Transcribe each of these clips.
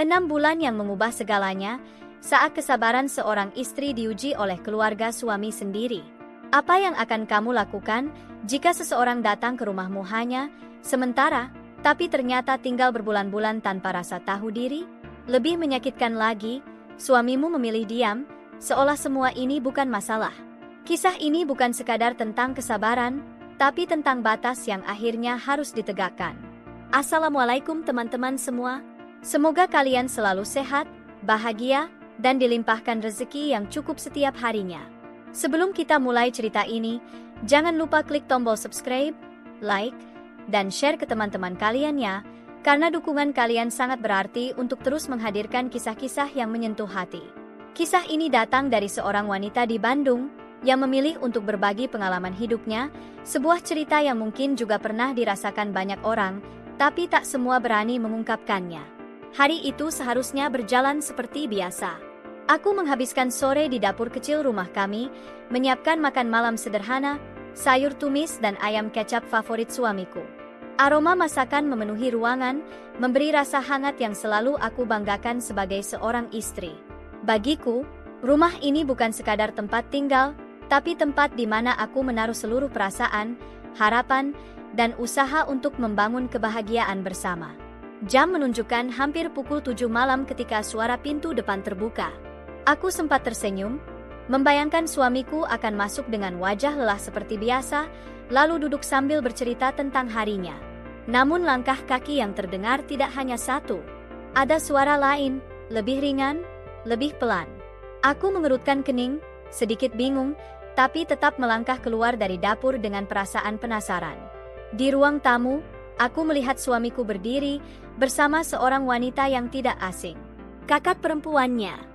6 bulan yang mengubah segalanya, saat kesabaran seorang istri diuji oleh keluarga suami sendiri. Apa yang akan kamu lakukan jika seseorang datang ke rumahmu hanya sementara, tapi ternyata tinggal berbulan-bulan tanpa rasa tahu diri? Lebih menyakitkan lagi, suamimu memilih diam, seolah semua ini bukan masalah. Kisah ini bukan sekadar tentang kesabaran, tapi tentang batas yang akhirnya harus ditegakkan. Assalamualaikum teman-teman semua. Semoga kalian selalu sehat, bahagia, dan dilimpahkan rezeki yang cukup setiap harinya. Sebelum kita mulai cerita ini, jangan lupa klik tombol subscribe, like, dan share ke teman-teman kalian ya, karena dukungan kalian sangat berarti untuk terus menghadirkan kisah-kisah yang menyentuh hati. Kisah ini datang dari seorang wanita di Bandung, yang memilih untuk berbagi pengalaman hidupnya, sebuah cerita yang mungkin juga pernah dirasakan banyak orang, tapi tak semua berani mengungkapkannya. Hari itu seharusnya berjalan seperti biasa. Aku menghabiskan sore di dapur kecil rumah kami, menyiapkan makan malam sederhana, sayur tumis dan ayam kecap favorit suamiku. Aroma masakan memenuhi ruangan, memberi rasa hangat yang selalu aku banggakan sebagai seorang istri. Bagiku, rumah ini bukan sekadar tempat tinggal, tapi tempat di mana aku menaruh seluruh perasaan, harapan, dan usaha untuk membangun kebahagiaan bersama. Jam menunjukkan hampir pukul 7 malam ketika suara pintu depan terbuka. Aku sempat tersenyum, membayangkan suamiku akan masuk dengan wajah lelah seperti biasa, lalu duduk sambil bercerita tentang harinya. Namun langkah kaki yang terdengar tidak hanya satu. Ada suara lain, lebih ringan, lebih pelan. Aku mengerutkan kening, sedikit bingung, tapi tetap melangkah keluar dari dapur dengan perasaan penasaran. Di ruang tamu, aku melihat suamiku berdiri bersama seorang wanita yang tidak asing. Kakak perempuannya.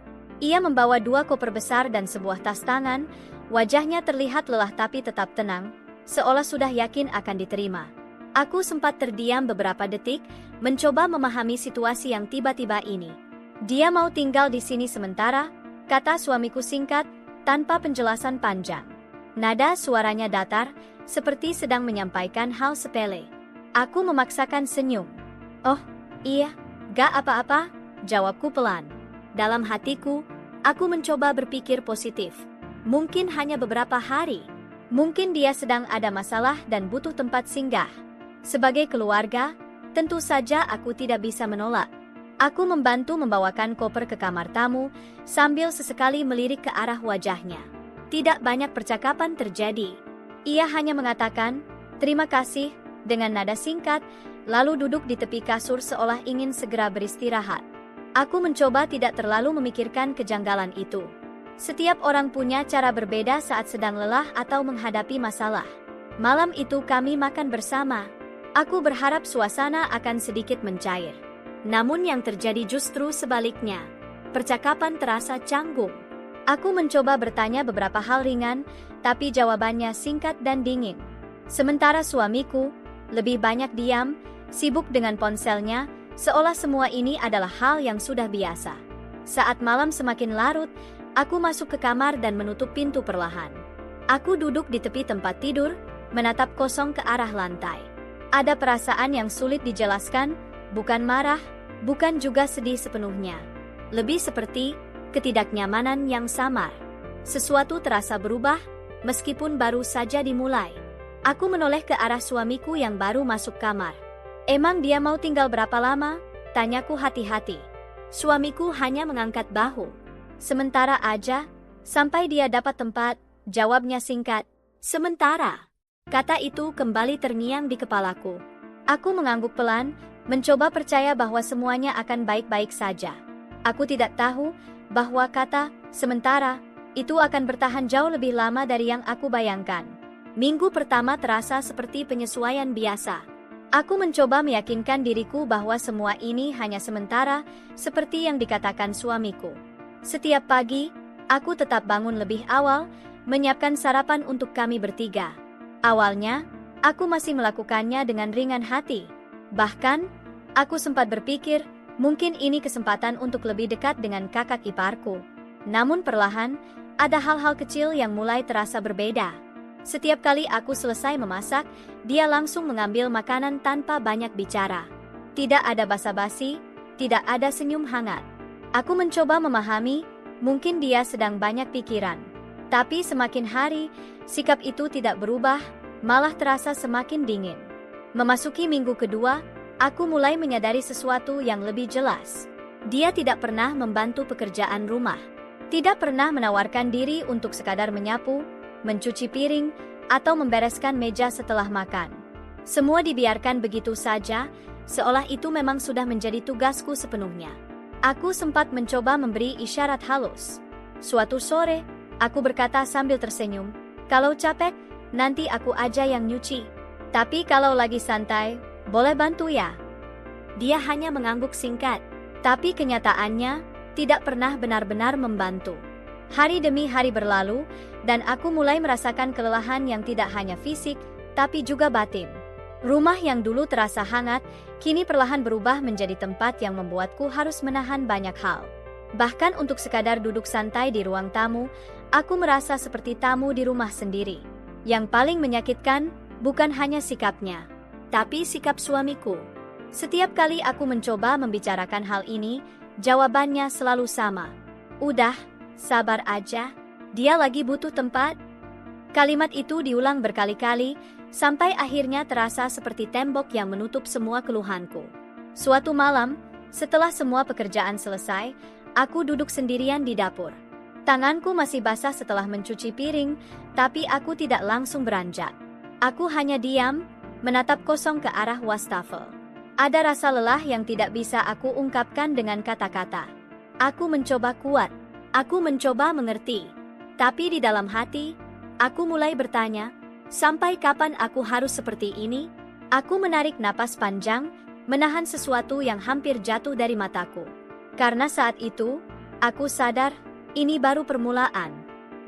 Ia membawa 2 koper besar dan sebuah tas tangan, wajahnya terlihat lelah tapi tetap tenang, seolah sudah yakin akan diterima. Aku sempat terdiam beberapa detik, mencoba memahami situasi yang tiba-tiba ini. Dia mau tinggal di sini sementara, kata suamiku singkat, tanpa penjelasan panjang. Nada suaranya datar, seperti sedang menyampaikan hal sepele. Aku memaksakan senyum. Oh, iya, gak apa-apa, jawabku pelan. Dalam hatiku, aku mencoba berpikir positif. Mungkin hanya beberapa hari. Mungkin dia sedang ada masalah dan butuh tempat singgah. Sebagai keluarga, tentu saja aku tidak bisa menolak. Aku membantu membawakan koper ke kamar tamu, sambil sesekali melirik ke arah wajahnya. Tidak banyak percakapan terjadi. Ia hanya mengatakan, "Terima kasih," dengan nada singkat, lalu duduk di tepi kasur seolah ingin segera beristirahat. Aku mencoba tidak terlalu memikirkan kejanggalan itu. Setiap orang punya cara berbeda saat sedang lelah atau menghadapi masalah. Malam itu kami makan bersama. Aku berharap suasana akan sedikit mencair. Namun yang terjadi justru sebaliknya. Percakapan terasa canggung. Aku mencoba bertanya beberapa hal ringan, tapi jawabannya singkat dan dingin. Sementara suamiku lebih banyak diam, sibuk dengan ponselnya, seolah semua ini adalah hal yang sudah biasa. Saat malam semakin larut, aku masuk ke kamar dan menutup pintu perlahan. Aku duduk di tepi tempat tidur, menatap kosong ke arah lantai. Ada perasaan yang sulit dijelaskan, bukan marah, bukan juga sedih sepenuhnya. Lebih seperti ketidaknyamanan yang samar. Sesuatu terasa berubah, meskipun baru saja dimulai. Aku menoleh ke arah suamiku yang baru masuk kamar. "Emang dia mau tinggal berapa lama?" tanyaku hati-hati. Suamiku hanya mengangkat bahu. "Sementara aja, sampai dia dapat tempat," jawabnya singkat. "Sementara." Kata itu kembali terngiang di kepalaku. Aku mengangguk pelan, mencoba percaya bahwa semuanya akan baik-baik saja. Aku tidak tahu bahwa kata "sementara" itu akan bertahan jauh lebih lama dari yang aku bayangkan. Minggu pertama terasa seperti penyesuaian biasa. Aku mencoba meyakinkan diriku bahwa semua ini hanya sementara, seperti yang dikatakan suamiku. Setiap pagi, aku tetap bangun lebih awal, menyiapkan sarapan untuk kami bertiga. Awalnya, aku masih melakukannya dengan ringan hati. Bahkan, aku sempat berpikir, mungkin ini kesempatan untuk lebih dekat dengan kakak iparku. Namun perlahan, ada hal-hal kecil yang mulai terasa berbeda. Setiap kali aku selesai memasak, dia langsung mengambil makanan tanpa banyak bicara. Tidak ada basa-basi, Tidak ada senyum hangat. Aku mencoba memahami, mungkin dia sedang banyak pikiran. Tapi semakin hari, sikap itu tidak berubah, malah terasa semakin dingin. Memasuki minggu kedua, aku mulai menyadari sesuatu yang lebih jelas. Dia tidak pernah membantu pekerjaan rumah. Tidak pernah menawarkan diri untuk sekadar menyapu, mencuci piring, atau membereskan meja setelah makan. Semua dibiarkan begitu saja, seolah itu memang sudah menjadi tugasku sepenuhnya. Aku sempat mencoba memberi isyarat halus. Suatu sore, aku berkata sambil tersenyum, "Kalau capek, nanti aku aja yang nyuci. Tapi kalau lagi santai, boleh bantu ya?" Dia hanya mengangguk singkat, tapi kenyataannya tidak pernah benar-benar membantu. Hari demi hari berlalu, dan aku mulai merasakan kelelahan yang tidak hanya fisik, tapi juga batin. Rumah yang dulu terasa hangat, kini perlahan berubah menjadi tempat yang membuatku harus menahan banyak hal. Bahkan untuk sekadar duduk santai di ruang tamu, aku merasa seperti tamu di rumah sendiri. Yang paling menyakitkan, bukan hanya sikapnya, tapi sikap suamiku. Setiap kali aku mencoba membicarakan hal ini, jawabannya selalu sama. "Udah, sabar aja, dia lagi butuh tempat." Kalimat itu diulang berkali-kali, sampai akhirnya terasa seperti tembok yang menutup semua keluhanku. Suatu malam, setelah semua pekerjaan selesai, aku duduk sendirian di dapur. Tanganku masih basah setelah mencuci piring, tapi aku tidak langsung beranjak. Aku hanya diam, menatap kosong ke arah wastafel. Ada rasa lelah yang tidak bisa aku ungkapkan dengan kata-kata. Aku mencoba kuat, aku mencoba mengerti. Tapi di dalam hati, aku mulai bertanya, sampai kapan aku harus seperti ini? Aku menarik napas panjang, menahan sesuatu yang hampir jatuh dari mataku. Karena saat itu, aku sadar, ini baru permulaan.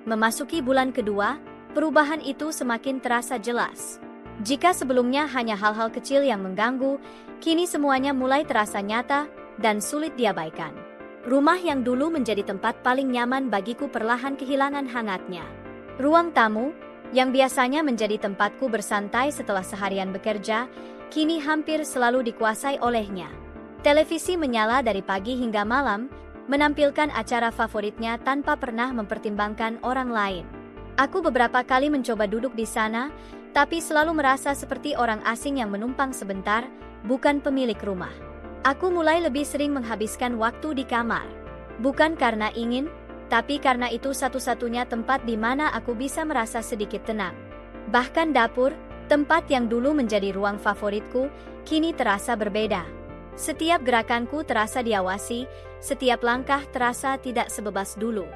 Memasuki bulan kedua, perubahan itu semakin terasa jelas. Jika sebelumnya hanya hal-hal kecil yang mengganggu, kini semuanya mulai terasa nyata dan sulit diabaikan. Rumah yang dulu menjadi tempat paling nyaman bagiku perlahan kehilangan hangatnya. Ruang tamu, yang biasanya menjadi tempatku bersantai setelah seharian bekerja, kini hampir selalu dikuasai olehnya. Televisi menyala dari pagi hingga malam, menampilkan acara favoritnya tanpa pernah mempertimbangkan orang lain. Aku beberapa kali mencoba duduk di sana, tapi selalu merasa seperti orang asing yang menumpang sebentar, bukan pemilik rumah. Aku mulai lebih sering menghabiskan waktu di kamar. Bukan karena ingin, tapi karena itu satu-satunya tempat di mana aku bisa merasa sedikit tenang. Bahkan dapur, tempat yang dulu menjadi ruang favoritku, kini terasa berbeda. Setiap gerakanku terasa diawasi, setiap langkah terasa tidak sebebas dulu.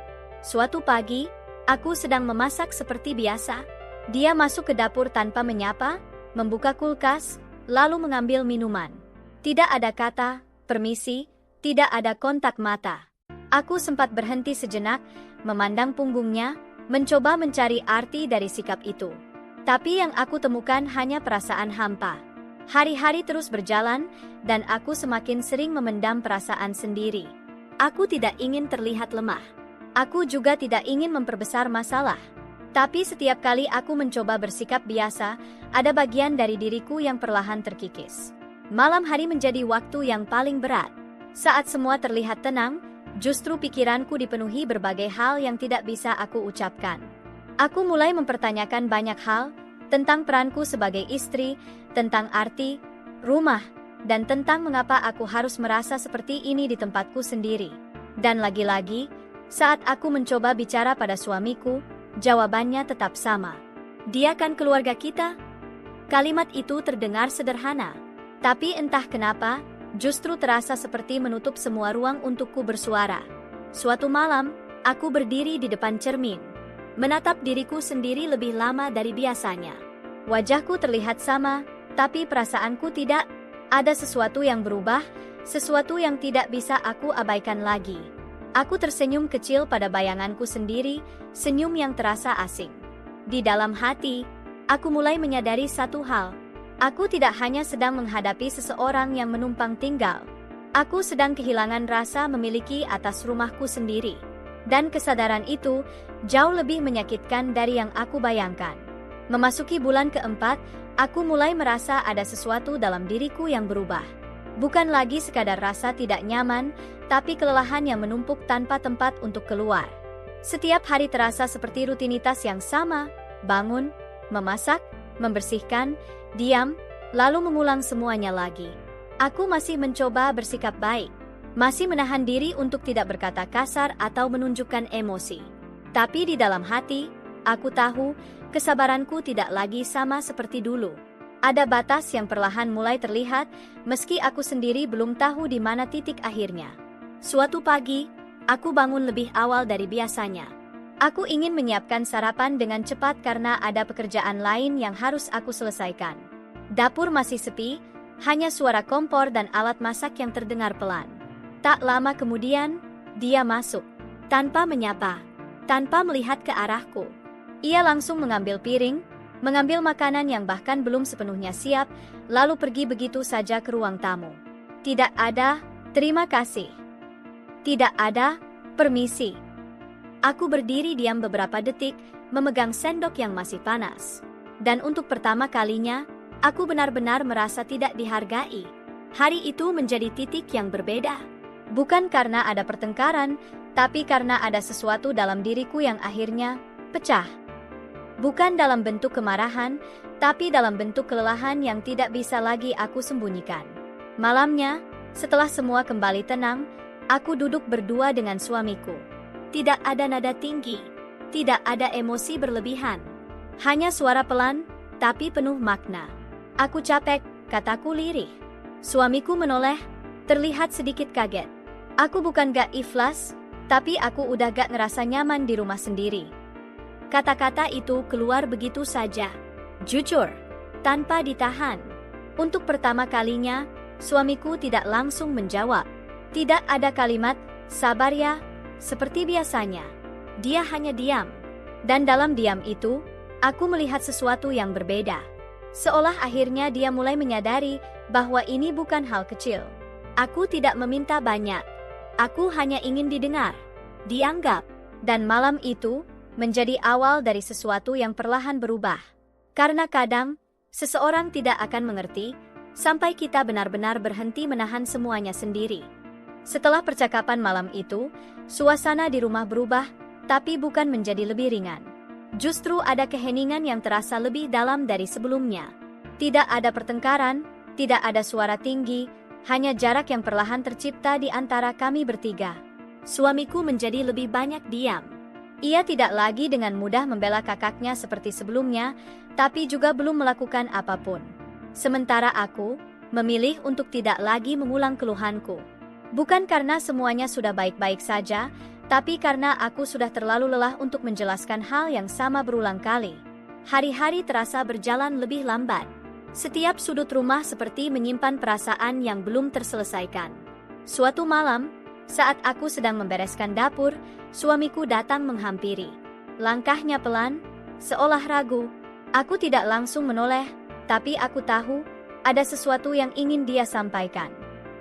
Suatu pagi, aku sedang memasak seperti biasa. Dia masuk ke dapur tanpa menyapa, membuka kulkas, lalu mengambil minuman. Tidak ada kata, permisi, tidak ada kontak mata. Aku sempat berhenti sejenak, memandang punggungnya, mencoba mencari arti dari sikap itu. Tapi yang aku temukan hanya perasaan hampa. Hari-hari terus berjalan, dan aku semakin sering memendam perasaan sendiri. Aku tidak ingin terlihat lemah. Aku juga tidak ingin memperbesar masalah. Tapi setiap kali aku mencoba bersikap biasa, ada bagian dari diriku yang perlahan terkikis. Malam hari menjadi waktu yang paling berat. Saat semua terlihat tenang, justru pikiranku dipenuhi berbagai hal yang tidak bisa aku ucapkan. Aku mulai mempertanyakan banyak hal, tentang peranku sebagai istri, tentang arti, rumah, dan tentang mengapa aku harus merasa seperti ini di tempatku sendiri. Dan lagi-lagi, saat aku mencoba bicara pada suamiku, jawabannya tetap sama. "Dia kan keluarga kita?" Kalimat itu terdengar sederhana, tapi entah kenapa, justru terasa seperti menutup semua ruang untukku bersuara. Suatu malam, aku berdiri di depan cermin, menatap diriku sendiri lebih lama dari biasanya. Wajahku terlihat sama, tapi perasaanku tidak. Ada sesuatu yang berubah, sesuatu yang tidak bisa aku abaikan lagi. Aku tersenyum kecil pada bayanganku sendiri, senyum yang terasa asing. Di dalam hati, aku mulai menyadari satu hal. Aku tidak hanya sedang menghadapi seseorang yang menumpang tinggal. Aku sedang kehilangan rasa memiliki atas rumahku sendiri. Dan kesadaran itu jauh lebih menyakitkan dari yang aku bayangkan. Memasuki bulan keempat, aku mulai merasa ada sesuatu dalam diriku yang berubah. Bukan lagi sekadar rasa tidak nyaman, tapi kelelahan yang menumpuk tanpa tempat untuk keluar. Setiap hari terasa seperti rutinitas yang sama, bangun, memasak, membersihkan, diam, lalu mengulang semuanya lagi. Aku masih mencoba bersikap baik, masih menahan diri untuk tidak berkata kasar atau menunjukkan emosi. Tapi di dalam hati, aku tahu kesabaranku tidak lagi sama seperti dulu. Ada batas yang perlahan mulai terlihat, meski aku sendiri belum tahu di mana titik akhirnya. Suatu pagi, aku bangun lebih awal dari biasanya. Aku ingin menyiapkan sarapan dengan cepat karena ada pekerjaan lain yang harus aku selesaikan. Dapur masih sepi, hanya suara kompor dan alat masak yang terdengar pelan. Tak lama kemudian, dia masuk, tanpa menyapa, tanpa melihat ke arahku. Ia langsung mengambil piring, mengambil makanan yang bahkan belum sepenuhnya siap, lalu pergi begitu saja ke ruang tamu. Tidak ada, terima kasih. Tidak ada, permisi. Aku berdiri diam beberapa detik, memegang sendok yang masih panas. Dan untuk pertama kalinya, aku benar-benar merasa tidak dihargai. Hari itu menjadi titik yang berbeda. Bukan karena ada pertengkaran, tapi karena ada sesuatu dalam diriku yang akhirnya pecah. Bukan dalam bentuk kemarahan, tapi dalam bentuk kelelahan yang tidak bisa lagi aku sembunyikan. Malamnya, setelah semua kembali tenang, aku duduk berdua dengan suamiku. Tidak ada nada tinggi, tidak ada emosi berlebihan. Hanya suara pelan, tapi penuh makna. Aku capek, kataku lirih. Suamiku menoleh, terlihat sedikit kaget. Aku bukan gak ikhlas, tapi aku udah gak ngerasa nyaman di rumah sendiri. Kata-kata itu keluar begitu saja, jujur, tanpa ditahan. Untuk pertama kalinya, suamiku tidak langsung menjawab. Tidak ada kalimat, sabar ya, seperti biasanya. Dia hanya diam. Dan dalam diam itu, aku melihat sesuatu yang berbeda. Seolah akhirnya dia mulai menyadari bahwa ini bukan hal kecil. Aku tidak meminta banyak. Aku hanya ingin didengar, dianggap. Dan malam itu menjadi awal dari sesuatu yang perlahan berubah. Karena kadang, seseorang tidak akan mengerti sampai kita benar-benar berhenti menahan semuanya sendiri. Setelah percakapan malam itu, suasana di rumah berubah, tapi bukan menjadi lebih ringan. Justru ada keheningan yang terasa lebih dalam dari sebelumnya. Tidak ada pertengkaran, tidak ada suara tinggi, hanya jarak yang perlahan tercipta di antara kami bertiga. Suamiku menjadi lebih banyak diam. Ia tidak lagi dengan mudah membela kakaknya seperti sebelumnya, tapi juga belum melakukan apapun. Sementara aku memilih untuk tidak lagi mengulang keluhanku. Bukan karena semuanya sudah baik-baik saja, tapi karena aku sudah terlalu lelah untuk menjelaskan hal yang sama berulang kali. Hari-hari terasa berjalan lebih lambat. Setiap sudut rumah seperti menyimpan perasaan yang belum terselesaikan. Suatu malam, saat aku sedang membereskan dapur, suamiku datang menghampiri. Langkahnya pelan, seolah ragu. Aku tidak langsung menoleh, tapi aku tahu ada sesuatu yang ingin dia sampaikan.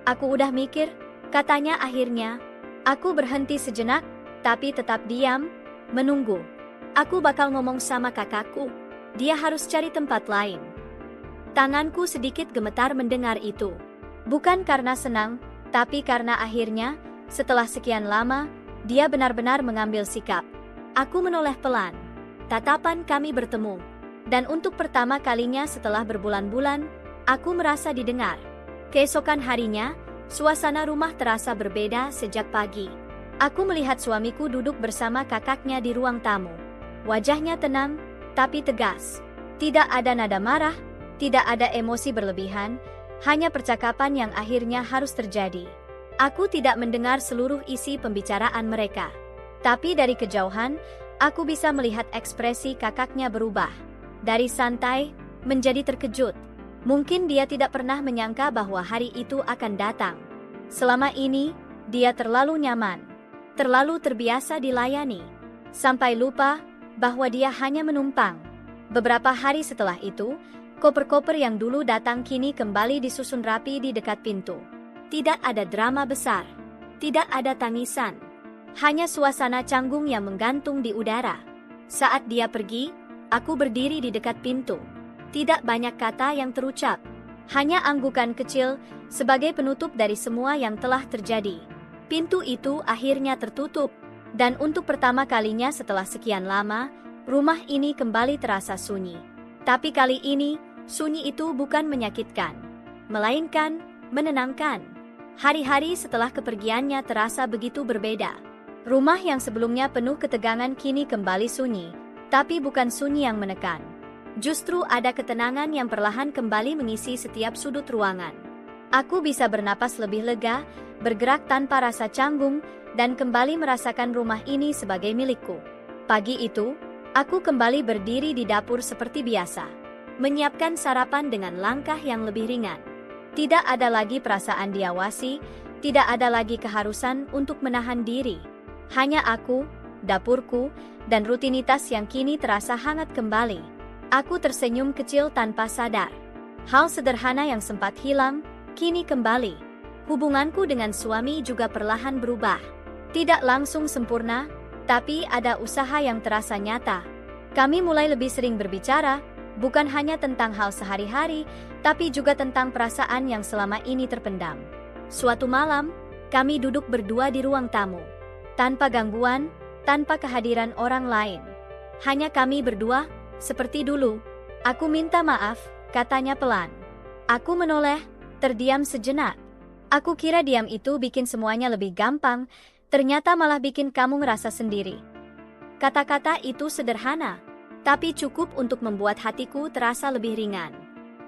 Aku udah mikir, katanya akhirnya. Aku berhenti sejenak, tapi tetap diam, menunggu. Aku bakal ngomong sama kakakku. Dia harus cari tempat lain. Tanganku sedikit gemetar mendengar itu. Bukan karena senang, tapi karena akhirnya, setelah sekian lama, dia benar-benar mengambil sikap. Aku menoleh pelan. Tatapan kami bertemu. Dan untuk pertama kalinya setelah berbulan-bulan, aku merasa didengar. Keesokan harinya, suasana rumah terasa berbeda sejak pagi. Aku melihat suamiku duduk bersama kakaknya di ruang tamu. Wajahnya tenang, tapi tegas. Tidak ada nada marah, tidak ada emosi berlebihan, hanya percakapan yang akhirnya harus terjadi. Aku tidak mendengar seluruh isi pembicaraan mereka. Tapi dari kejauhan, aku bisa melihat ekspresi kakaknya berubah. Dari santai, menjadi terkejut. Mungkin dia tidak pernah menyangka bahwa hari itu akan datang. Selama ini, dia terlalu nyaman, terlalu terbiasa dilayani, sampai lupa bahwa dia hanya menumpang. Beberapa hari setelah itu, koper-koper yang dulu datang kini kembali disusun rapi di dekat pintu. Tidak ada drama besar, tidak ada tangisan, hanya suasana canggung yang menggantung di udara. Saat dia pergi, aku berdiri di dekat pintu. Tidak banyak kata yang terucap, Hanya anggukan kecil sebagai penutup dari semua yang telah terjadi. Pintu itu akhirnya tertutup, dan untuk pertama kalinya setelah sekian lama, rumah ini kembali terasa sunyi. Tapi kali ini, sunyi itu bukan menyakitkan, melainkan menenangkan. Hari-hari setelah kepergiannya terasa begitu berbeda. Rumah yang sebelumnya penuh ketegangan kini kembali sunyi, tapi bukan sunyi yang menekan. Justru ada ketenangan yang perlahan kembali mengisi setiap sudut ruangan. Aku bisa bernapas lebih lega, bergerak tanpa rasa canggung, dan kembali merasakan rumah ini sebagai milikku. Pagi itu, aku kembali berdiri di dapur seperti biasa, menyiapkan sarapan dengan langkah yang lebih ringan. Tidak ada lagi perasaan diawasi, tidak ada lagi keharusan untuk menahan diri. Hanya aku, dapurku, dan rutinitas yang kini terasa hangat kembali. Aku tersenyum kecil tanpa sadar. Hal sederhana yang sempat hilang, kini kembali. Hubunganku dengan suami juga perlahan berubah. Tidak langsung sempurna, tapi ada usaha yang terasa nyata. Kami mulai lebih sering berbicara, bukan hanya tentang hal sehari-hari, tapi juga tentang perasaan yang selama ini terpendam. Suatu malam, kami duduk berdua di ruang tamu. Tanpa gangguan, tanpa kehadiran orang lain. Hanya kami berdua, seperti dulu. Aku minta maaf, katanya pelan. Aku menoleh, terdiam sejenak. Aku kira diam itu bikin semuanya lebih gampang, ternyata malah bikin kamu ngerasa sendiri. Kata-kata itu sederhana, tapi cukup untuk membuat hatiku terasa lebih ringan.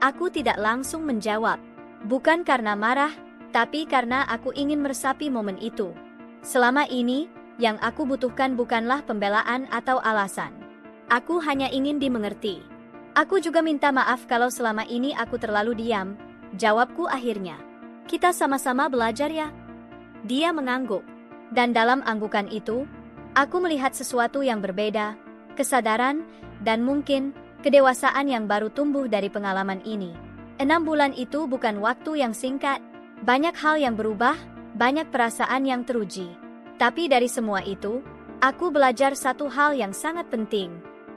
Aku tidak langsung menjawab, bukan karena marah, tapi karena aku ingin meresapi momen itu. Selama ini, yang aku butuhkan bukanlah pembelaan atau alasan. Aku hanya ingin dimengerti. Aku juga minta maaf kalau selama ini aku terlalu diam, jawabku akhirnya. Kita sama-sama belajar ya? Dia mengangguk. Dan dalam anggukan itu, aku melihat sesuatu yang berbeda, kesadaran, dan mungkin kedewasaan yang baru tumbuh dari pengalaman ini. 6 bulan itu bukan waktu yang singkat. Banyak hal yang berubah, banyak perasaan yang teruji. Tapi dari semua itu, aku belajar satu hal yang sangat penting.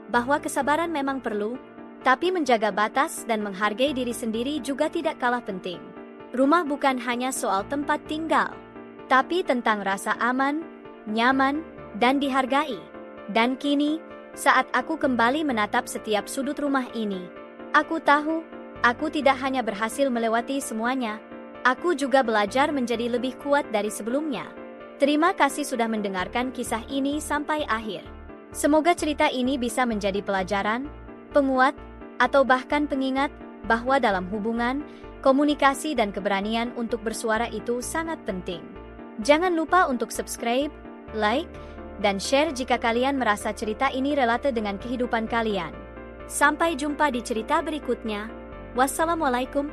Bahwa kesabaran memang perlu, tapi menjaga batas dan menghargai diri sendiri juga tidak kalah penting. Rumah bukan hanya soal tempat tinggal, tapi tentang rasa aman, nyaman, dan dihargai. Dan kini, saat aku kembali menatap setiap sudut rumah ini, aku tahu, aku tidak hanya berhasil melewati semuanya, aku juga belajar menjadi lebih kuat dari sebelumnya. Terima kasih sudah mendengarkan kisah ini sampai akhir. Semoga cerita ini bisa menjadi pelajaran, penguat, atau bahkan pengingat bahwa dalam hubungan, komunikasi dan keberanian untuk bersuara itu sangat penting. Jangan lupa untuk subscribe, like, dan share jika kalian merasa cerita ini relate dengan kehidupan kalian. Sampai jumpa di cerita berikutnya. Wassalamualaikum.